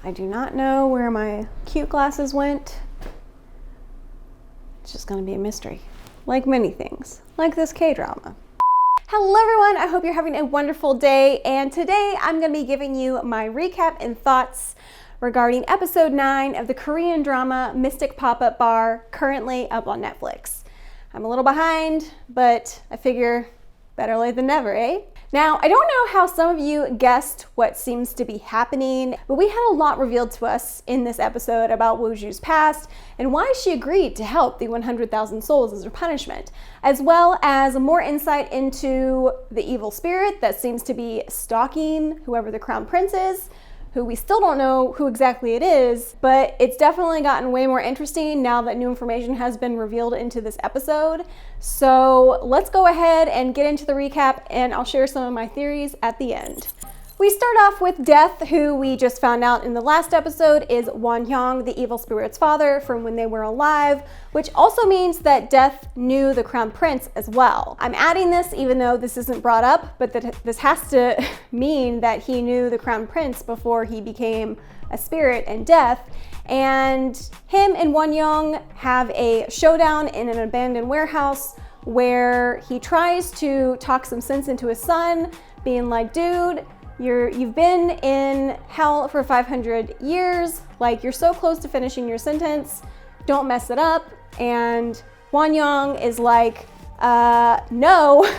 I do not know where my cute glasses went. It's just gonna be a mystery. Like many things, like this K-drama. Hello everyone, I hope you're having a wonderful day, and today I'm gonna be giving you my recap and thoughts regarding episode 9 of the Korean drama Mystic Pop-Up Bar, currently up on Netflix. I'm a little behind, but I figure better late than never, eh? Now, I don't know how some of you guessed what seems to be happening, but we had a lot revealed to us in this episode about Woo-ju's past and why she agreed to help the 100,000 souls as her punishment, as well as more insight into the evil spirit that seems to be stalking whoever the crown prince is, who we still don't know who exactly it is, but it's definitely gotten way more interesting now that new information has been revealed into this episode. So let's go ahead and get into the recap, and I'll share some of my theories at the end. We start off with Death, who we just found out in the last episode is Won-hyung, the evil spirit's father from when they were alive, which also means that Death knew the crown prince as well. I'm adding this even though this isn't brought up, but this has to mean that he knew the crown prince before he became a spirit and Death. And him and Won-hyung have a showdown in an abandoned warehouse where he tries to talk some sense into his son, being like, dude, You've been in hell for 500 years, like you're so close to finishing your sentence, don't mess it up. And Won-hyung is like, no,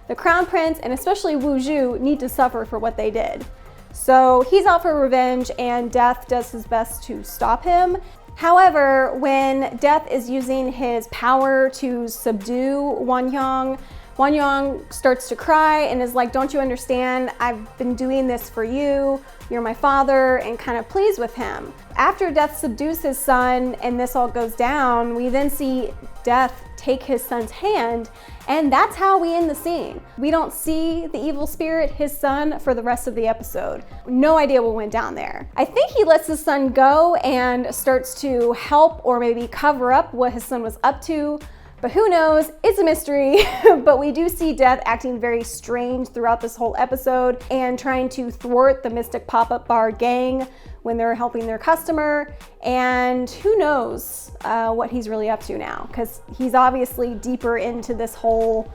the crown prince and especially Woo-ju need to suffer for what they did. So he's out for revenge and Death does his best to stop him. However, when Death is using his power to subdue Won-hyung, Won-hyung starts to cry and is like, don't you understand? I've been doing this for you. You're my father, and kind of pleads with him. After Death subdues his son and this all goes down, we then see Death take his son's hand, and that's how we end the scene. We don't see the evil spirit, his son, for the rest of the episode. No idea what went down there. I think he lets his son go and starts to help or maybe cover up what his son was up to. But who knows, it's a mystery. But we do see Death acting very strange throughout this whole episode and trying to thwart the Mystic Pop-Up Bar gang when they're helping their customer. And who knows what he's really up to now, because he's obviously deeper into this whole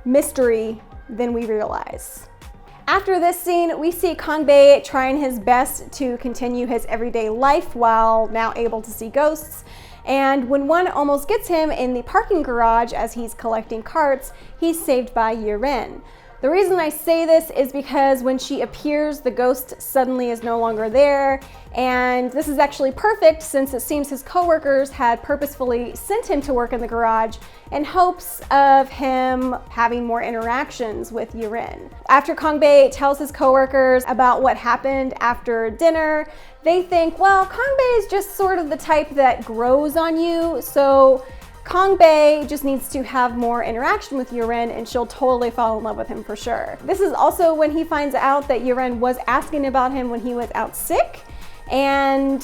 mystery than we realize. After this scene, we see Kang-bae trying his best to continue his everyday life while now able to see ghosts. And when one almost gets him in the parking garage as he's collecting carts, he's saved by Ye-rin. The reason I say this is because when she appears, the ghost suddenly is no longer there. And this is actually perfect since it seems his coworkers had purposefully sent him to work in the garage in hopes of him having more interactions with Ye-rin. After Kang-bae tells his coworkers about what happened after dinner, they think, well, Kang-bae is just sort of the type that grows on you, so Kang-bae just needs to have more interaction with Ye-rin and she'll totally fall in love with him for sure. This is also when he finds out that Ye-rin was asking about him when he was out sick, and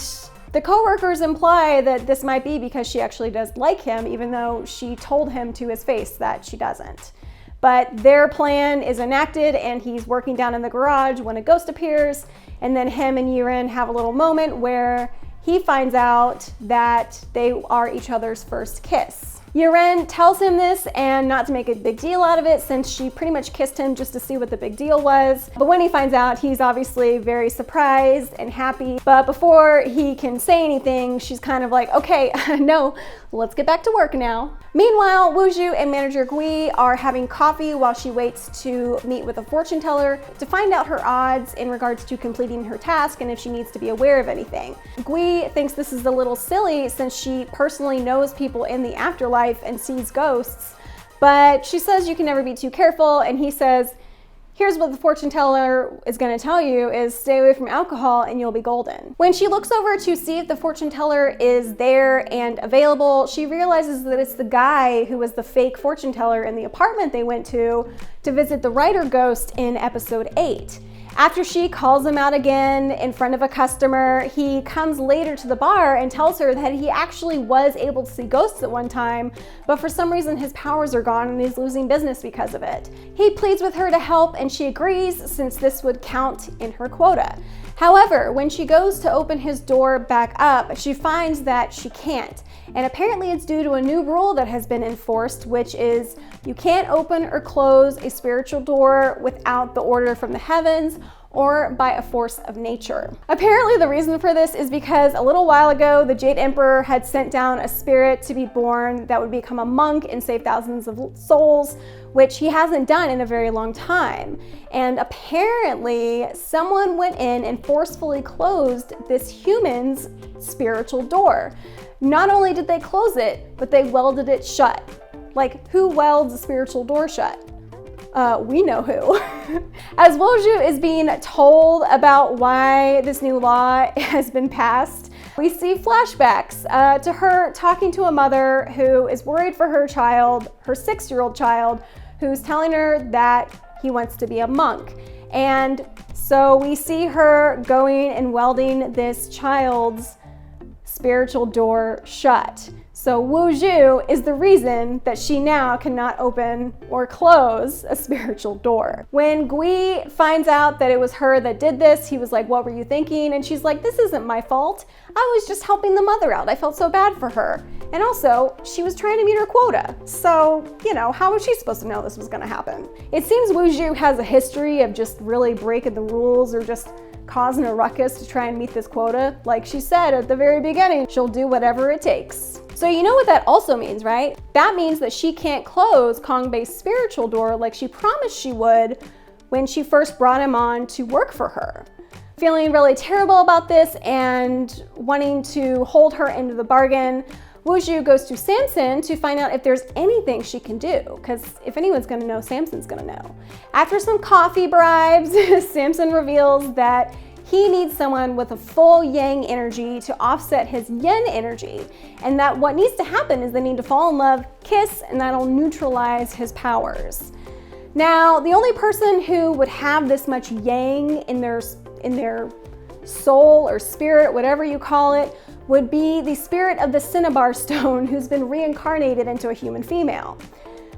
the coworkers imply that this might be because she actually does like him, even though she told him to his face that she doesn't. But their plan is enacted and he's working down in the garage when a ghost appears, and then him and Ye-rin have a little moment where he finds out that they are each other's first kiss. Ye-rin tells him this, and not to make a big deal out of it since she pretty much kissed him just to see what the big deal was. But when he finds out, he's obviously very surprised and happy. But before he can say anything, she's kind of like, okay, no, let's get back to work now. Meanwhile, Woo-ju and manager Gui are having coffee while she waits to meet with a fortune teller to find out her odds in regards to completing her task and if she needs to be aware of anything. Gui thinks this is a little silly since she personally knows people in the afterlife and sees ghosts, but she says you can never be too careful, and he says, here's what the fortune teller is going to tell you is stay away from alcohol and you'll be golden. When she looks over to see if the fortune teller is there and available, she realizes that it's the guy who was the fake fortune teller in the apartment they went to visit the writer ghost in episode 8. After she calls him out again in front of a customer, he comes later to the bar and tells her that he actually was able to see ghosts at one time, but for some reason his powers are gone and he's losing business because of it. He pleads with her to help and she agrees since this would count in her quota. However, when she goes to open his door back up, she finds that she can't. And apparently it's due to a new rule that has been enforced, which is you can't open or close a spiritual door without the order from the heavens or by a force of nature. Apparently the reason for this is because a little while ago, the Jade Emperor had sent down a spirit to be born that would become a monk and save thousands of souls, which he hasn't done in a very long time. And apparently someone went in and forcefully closed this human's spiritual door. Not only did they close it, but they welded it shut. Like, who welds a spiritual door shut? We know who. As Woo-ju is being told about why this new law has been passed, we see flashbacks to her talking to a mother who is worried for her child, her 6-year-old child, who's telling her that he wants to be a monk. And so we see her going and welding this child's spiritual door shut. So Woo-ju is the reason that she now cannot open or close a spiritual door. When Gui finds out that it was her that did this, he was like, "What were you thinking?" And she's like, "This isn't my fault. I was just helping the mother out. I felt so bad for her. And also, she was trying to meet her quota. So, how was she supposed to know this was gonna happen?" It seems Woo-ju has a history of just really breaking the rules or just causing a ruckus to try and meet this quota. Like she said at the very beginning, she'll do whatever it takes. So you know what that also means, right? That means that she can't close Kongbei's spiritual door like she promised she would when she first brought him on to work for her. Feeling really terrible about this and wanting to hold her into the bargain, Woo-ju goes to Samson to find out if there's anything she can do, because if anyone's gonna know, Samson's gonna know. After some coffee bribes, Samson reveals that he needs someone with a full yang energy to offset his yin energy, and that what needs to happen is they need to fall in love, kiss, and that'll neutralize his powers. Now, the only person who would have this much yang in their soul or spirit, whatever you call it, would be the spirit of the cinnabar stone who's been reincarnated into a human female.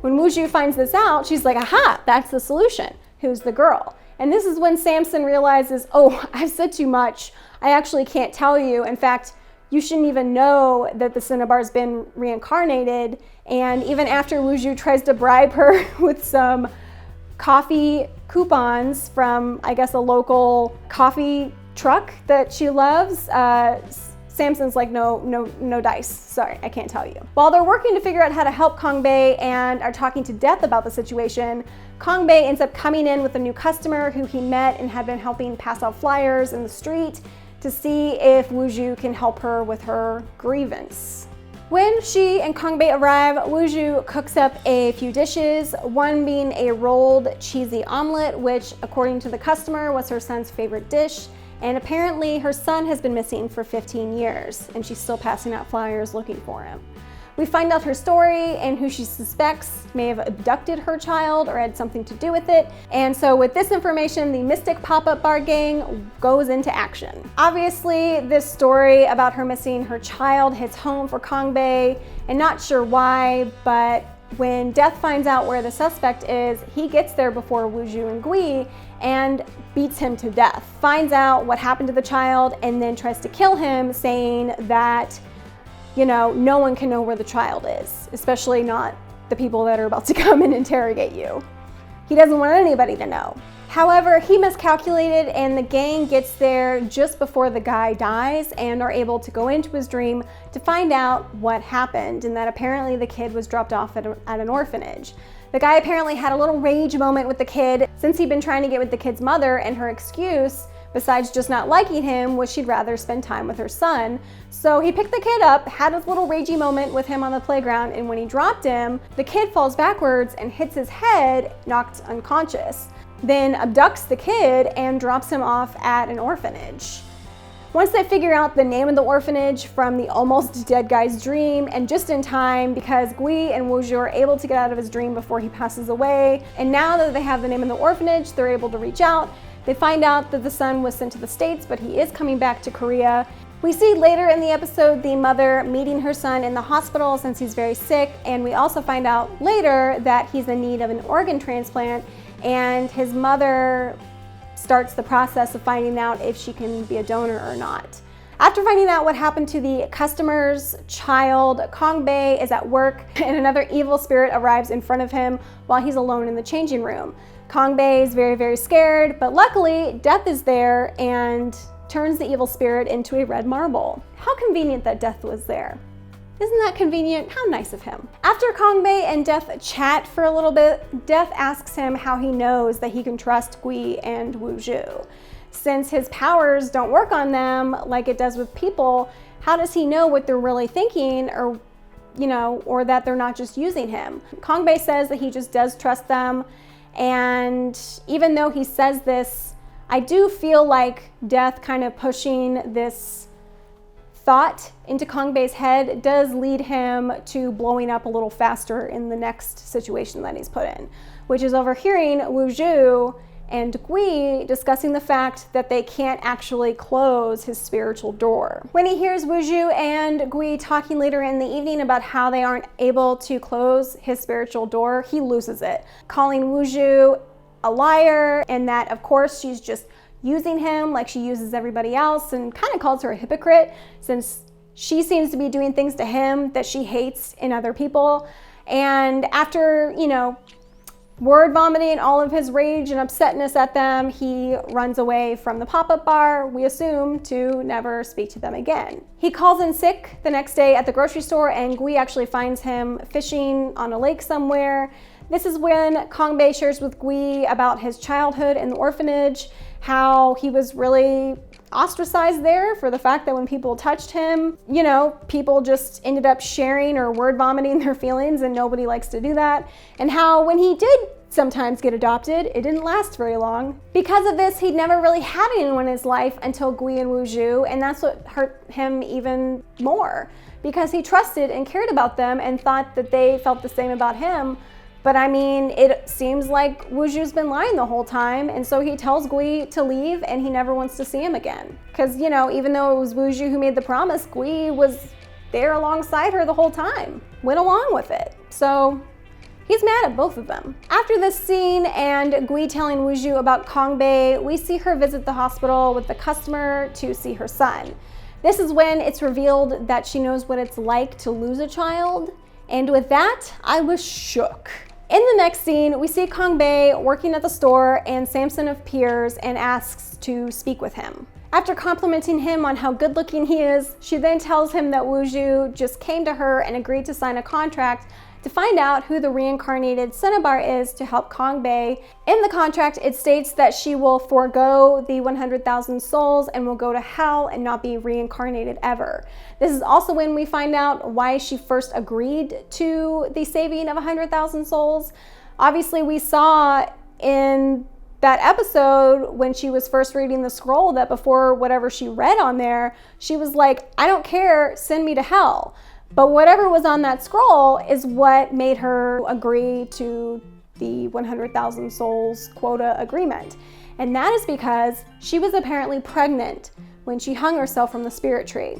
When Woo-ju finds this out, she's like, aha, that's the solution. Who's the girl? And this is when Samson realizes, oh, I've said too much. I actually can't tell you. In fact, you shouldn't even know that the cinnabar's been reincarnated. And even after Woo-ju tries to bribe her with some coffee coupons from, I guess, a local coffee truck that she loves, Samson's like, no dice. Sorry, I can't tell you. While they're working to figure out how to help Kongbei and are talking to Death about the situation, Kongbei ends up coming in with a new customer who he met and had been helping pass out flyers in the street to see if Woo-ju can help her with her grievance. When she and Kongbei arrive, Woo-ju cooks up a few dishes, one being a rolled cheesy omelet, which according to the customer was her son's favorite dish. And apparently her son has been missing for 15 years and she's still passing out flyers looking for him. We find out her story and who she suspects may have abducted her child or had something to do with it. And so with this information, the Mystic Pop-Up Bar Gang goes into action. Obviously, this story about her missing her child hits home for Kongbei, and not sure why, but when Death finds out where the suspect is, he gets there before Woo-ju and Gui and beats him to death. Finds out what happened to the child and then tries to kill him, saying that, no one can know where the child is, especially not the people that are about to come and interrogate you. He doesn't want anybody to know. However, he miscalculated and the gang gets there just before the guy dies and are able to go into his dream to find out what happened, and that apparently the kid was dropped off at an orphanage. The guy apparently had a little rage moment with the kid since he'd been trying to get with the kid's mother, and her excuse, besides just not liking him, was she'd rather spend time with her son. So he picked the kid up, had his little ragey moment with him on the playground, and when he dropped him, the kid falls backwards and hits his head, knocked unconscious. Then abducts the kid and drops him off at an orphanage. Once they figure out the name of the orphanage from the almost dead guy's dream, and just in time because Gui and Woo-ju are able to get out of his dream before he passes away, and now that they have the name of the orphanage, they're able to reach out, They find out that the son was sent to the States, but he is coming back to Korea. We see later in the episode the mother meeting her son in the hospital since he's very sick, and we also find out later that he's in need of an organ transplant, and his mother starts the process of finding out if she can be a donor or not. After finding out what happened to the customer's child, Kang-bae is at work and another evil spirit arrives in front of him while he's alone in the changing room. Kang-bae is very, very scared, but luckily Death is there and turns the evil spirit into a red marble. How convenient that Death was there. Isn't that convenient? How nice of him. After Kang-bae and Death chat for a little bit, Death asks him how he knows that he can trust Gui and Woo-ju. Since his powers don't work on them like it does with people, how does he know what they're really thinking, or or that they're not just using him? Kang-bae says that he just does trust them, and even though he says this, I do feel like Death kind of pushing this thought into Kang-bae's head does lead him to blowing up a little faster in the next situation that he's put in, which is overhearing Woo-ju and Gui discussing the fact that they can't actually close his spiritual door. When he hears Woo-ju and Gui talking later in the evening about how they aren't able to close his spiritual door, he loses it, calling Woo-ju a liar, and that of course she's just using him like she uses everybody else, and kind of calls her a hypocrite since she seems to be doing things to him that she hates in other people. And after, word vomiting all of his rage and upsetness at them, he runs away from the pop-up bar, we assume, to never speak to them again. He calls in sick the next day at the grocery store, and Gui actually finds him fishing on a lake somewhere. This is when Kang-bae shares with Gui about his childhood in the orphanage, how he was really ostracized there for the fact that when people touched him, people just ended up sharing or word vomiting their feelings, and nobody likes to do that. And how when he did sometimes get adopted, it didn't last very long. Because of this, he'd never really had anyone in his life until Gui and Woo-ju, and that's what hurt him even more, because he trusted and cared about them and thought that they felt the same about him. But I mean, it seems like Woo-ju's been lying the whole time, and so he tells Gui to leave and he never wants to see him again. Because, even though it was Woo-ju who made the promise, Gui was there alongside her the whole time, went along with it. So he's mad at both of them. After this scene and Gui telling Woo-ju about Kang-bae, we see her visit the hospital with the customer to see her son. This is when it's revealed that she knows what it's like to lose a child, and with that, I was shook. In the next scene, we see Kang-bae working at the store, and Samson appears and asks to speak with him. After complimenting him on how good looking he is, she then tells him that Woo-ju just came to her and agreed to sign a contract to find out who the reincarnated Cinnabar is to help Kang-bae. In the contract, it states that she will forego the 100,000 souls and will go to hell and not be reincarnated ever. This is also when we find out why she first agreed to the saving of 100,000 souls. Obviously, we saw in that episode when she was first reading the scroll that before whatever she read on there, she was like, I don't care, send me to hell. But whatever was on that scroll is what made her agree to the 100,000 souls quota agreement. And that is because she was apparently pregnant when she hung herself from the spirit tree.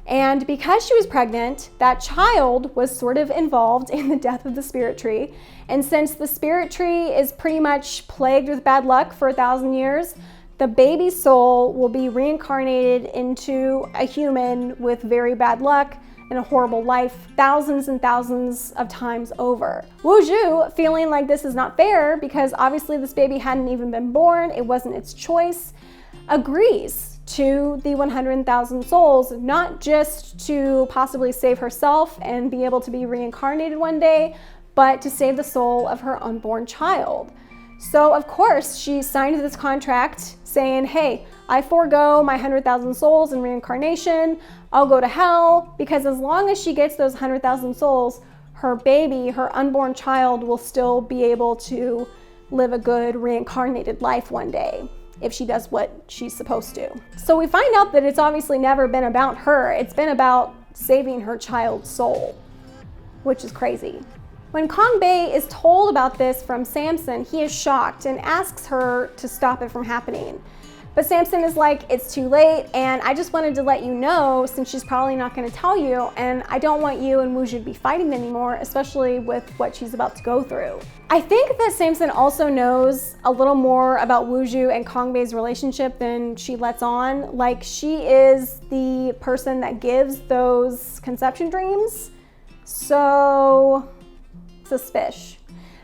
And because she was pregnant, that child was sort of involved in the death of the spirit tree. And since the spirit tree is pretty much plagued with bad luck for 1,000 years, the baby's soul will be reincarnated into a human with very bad luck and a horrible life thousands and thousands of times over. Woo-ju, feeling like this is not fair because obviously this baby hadn't even been born, it wasn't its choice, agrees to the 100,000 souls, not just to possibly save herself and be able to be reincarnated one day, but to save the soul of her unborn child. So of course she signed this contract saying, hey, I forego my 100,000 souls in reincarnation, I'll go to hell, because as long as she gets those 100,000 souls, her baby, her unborn child, will still be able to live a good reincarnated life one day if she does what she's supposed to. So we find out that it's obviously never been about her, it's been about saving her child's soul, which is crazy. When Sung-jae is told about this from Samson, he is shocked and asks her to stop it from happening. But Samson is like, it's too late, and I just wanted to let you know, since she's probably not going to tell you, and I don't want you and Woo-ju to be fighting anymore, especially with what she's about to go through. I think that Samson also knows a little more about Woo-ju and Sung-jae's relationship than she lets on. Like, she is the person that gives those conception dreams, so suspicious.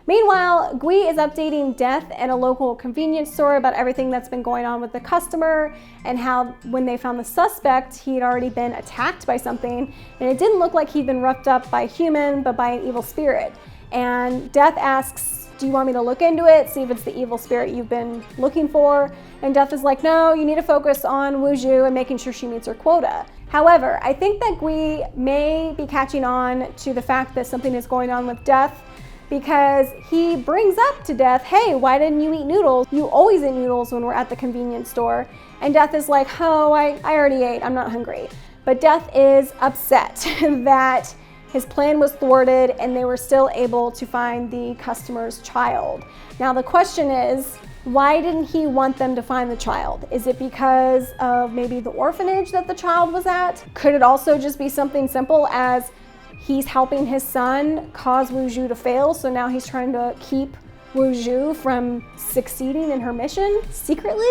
Meanwhile, Gui is updating Death at a local convenience store about everything that's been going on with the customer and how when they found the suspect, he had already been attacked by something, and it didn't look like he'd been roughed up by a human, but by an evil spirit. And Death asks, do you want me to look into it, see if it's the evil spirit you've been looking for? And Death is like, no, you need to focus on Woo-ju and making sure she meets her quota. However, I think that Gui may be catching on to the fact that something is going on with Death, because he brings up to Death, hey, why didn't you eat noodles? You always eat noodles when we're at the convenience store. And Death is like, oh, I already ate, I'm not hungry. But Death is upset that his plan was thwarted and they were still able to find the customer's child. Now the question is, why didn't he want them to find the child? Is it because of maybe the orphanage that the child was at? Could it also just be something simple as he's helping his son cause Woo-ju to fail, so now he's trying to keep Woo-ju from succeeding in her mission secretly?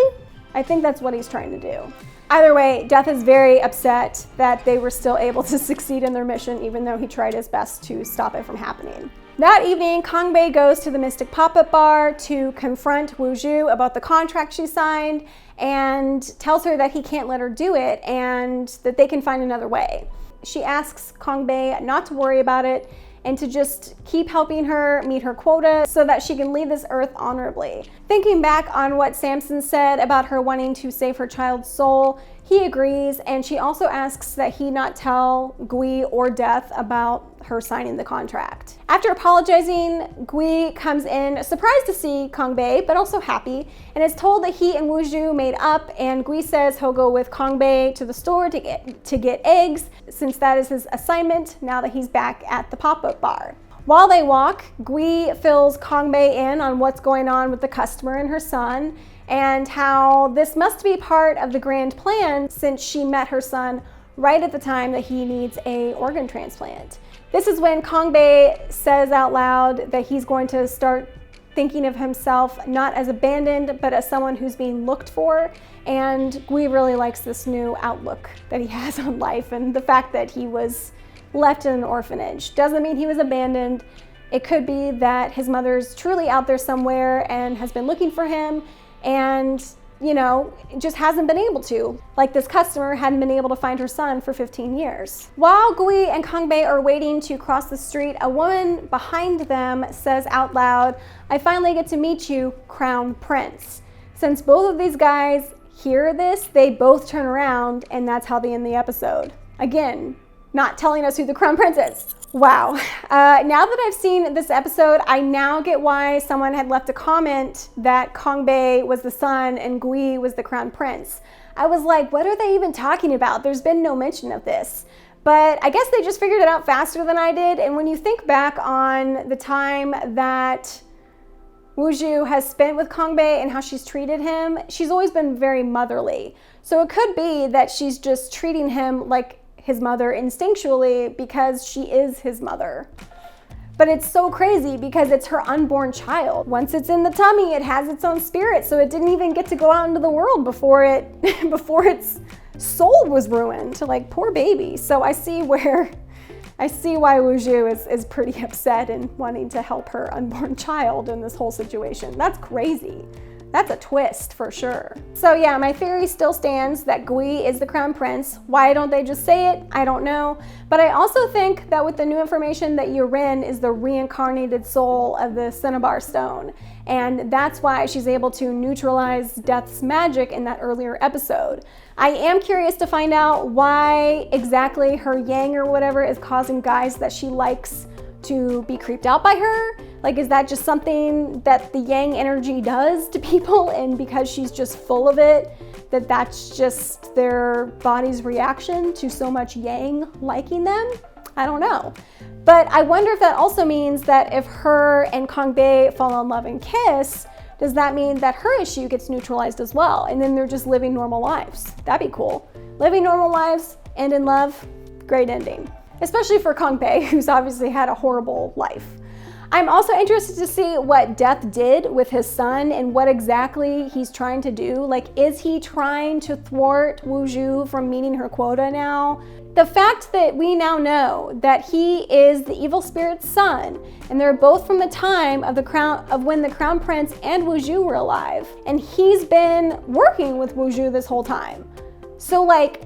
I think that's what he's trying to do. Either way, Death is very upset that they were still able to succeed in their mission, even though he tried his best to stop it from happening. That evening, Sung-jae goes to the Mystic Pop-Up Bar to confront Woo-ju about the contract she signed and tells her that he can't let her do it and that they can find another way. She asks Sung-jae not to worry about it and to just keep helping her meet her quota so that she can leave this earth honorably. Thinking back on what Samson said about her wanting to save her child's soul, he agrees, and she also asks that he not tell Gui or Death about her signing the contract. After apologizing, Gui comes in, surprised to see Sung-jae, but also happy, and is told that he and Woo-ju made up, and Gui says he'll go with Sung-jae to the store to get eggs, since that is his assignment now that he's back at the pop-up bar. While they walk, Gui fills Sung-jae in on what's going on with the customer and her son, and how this must be part of the grand plan since she met her son right at the time that he needs an organ transplant. This is when Sung-jae says out loud that he's going to start thinking of himself not as abandoned, but as someone who's being looked for. And Gui really likes this new outlook that he has on life, and the fact that he was left in an orphanage doesn't mean he was abandoned. It could be that his mother's truly out there somewhere and has been looking for him, and just hasn't been able to. Like this customer hadn't been able to find her son for 15 years. While Gui and Sung-jae are waiting to cross the street, a woman behind them says out loud, I finally get to meet you, Crown Prince. Since both of these guys hear this, they both turn around, and that's how they end the episode. Again, not telling us who the Crown Prince is. Wow. Now that I've seen this episode, I now get why someone had left a comment that Sung-jae was the son and Gui was the Crown Prince. I was like, what are they even talking about? There's been no mention of this. But I guess they just figured it out faster than I did. And when you think back on the time that Woo-ju has spent with Sung-jae and how she's treated him, she's always been very motherly. So it could be that she's just treating him like his mother instinctually because she is his mother. But it's so crazy because it's her unborn child. Once it's in the tummy, it has its own spirit, so it didn't even get to go out into the world before its soul was ruined. Like, poor baby. So I see why Woo-ju is pretty upset and wanting to help her unborn child in this whole situation. That's crazy. That's a twist for sure. So yeah, my theory still stands that Gui is the Crown Prince. Why don't they just say it? I don't know. But I also think that with the new information that Yurin is the reincarnated soul of the Cinnabar Stone. And that's why she's able to neutralize Death's magic in that earlier episode. I am curious to find out why exactly her yang or whatever is causing guys that she likes to be creeped out by her. Like, is that just something that the yang energy does to people, and because she's just full of it, that's just their body's reaction to so much yang liking them? I don't know. But I wonder if that also means that if her and Kang-bae fall in love and kiss, does that mean that her issue gets neutralized as well? And then they're just living normal lives. That'd be cool. Living normal lives and in love, great ending. Especially for Kang-bae, who's obviously had a horrible life. I'm also interested to see what Death did with his son and what exactly he's trying to do. Like, is he trying to thwart Woo-ju from meeting her quota now? The fact that we now know that he is the evil spirit's son, and they're both from the time of when the Crown Prince and Woo-ju were alive, and he's been working with Woo-ju this whole time. So like,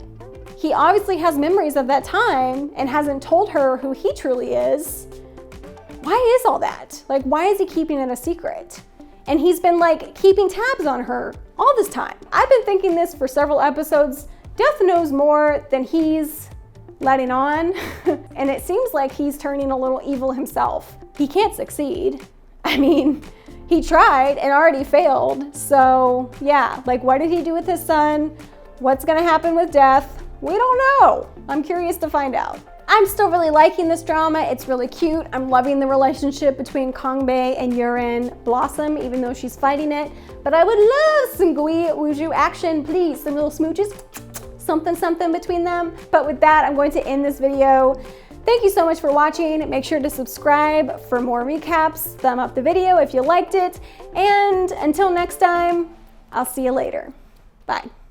he obviously has memories of that time and hasn't told her who he truly is. Why is all that? Like, why is he keeping it a secret? And he's been like keeping tabs on her all this time. I've been thinking this for several episodes. Death knows more than he's letting on. And it seems like he's turning a little evil himself. He can't succeed. I mean, he tried and already failed. So yeah, like, what did he do with his son? What's gonna happen with Death? We don't know. I'm curious to find out. I'm still really liking this drama. It's really cute. I'm loving the relationship between Kang-bae and Yurin blossom, even though she's fighting it. But I would love some Gui Woo-ju action, please. Some little smooches, something between them. But with that, I'm going to end this video. Thank you so much for watching. Make sure to subscribe for more recaps. Thumb up the video if you liked it. And until next time, I'll see you later. Bye.